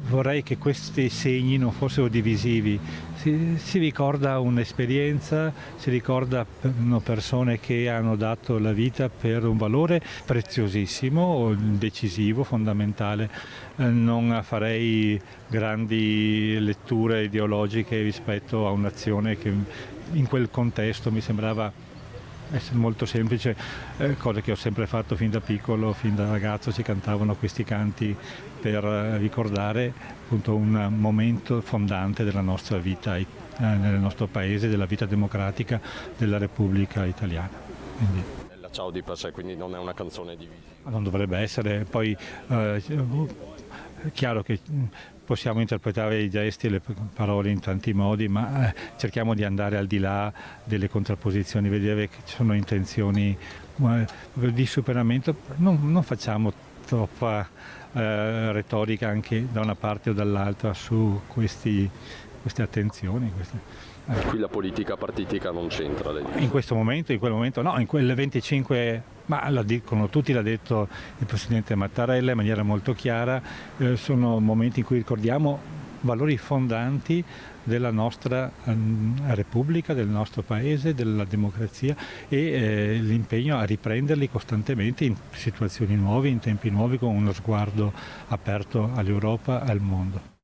vorrei che questi segni non fossero divisivi. Si ricorda un'esperienza, si ricordano persone che hanno dato la vita per un valore preziosissimo, decisivo, fondamentale. Non farei grandi letture ideologiche rispetto a un'azione che in quel contesto mi sembrava essere molto semplice, cosa che ho sempre fatto fin da piccolo, fin da ragazzo si cantavano questi canti per ricordare appunto un momento fondante della nostra vita nel nostro paese, della vita democratica della Repubblica Italiana. Quindi, La Ciao di per sé, quindi non è una canzone divisiva. non dovrebbe essere, poi è chiaro che possiamo interpretare i gesti e le parole in tanti modi, ma cerchiamo di andare al di là delle contrapposizioni, vedere che ci sono intenzioni di superamento, non facciamo troppa retorica anche da una parte o dall'altra su queste attenzioni. Qui la politica partitica non c'entra, lei dice. In questo momento, in quel momento no, in quelle 25, ma la dicono tutti, l'ha detto il Presidente Mattarella in maniera molto chiara, sono momenti in cui ricordiamo valori fondanti della nostra Repubblica, del nostro Paese, della democrazia e l'impegno a riprenderli costantemente in situazioni nuove, in tempi nuovi, con uno sguardo aperto all'Europa e al mondo.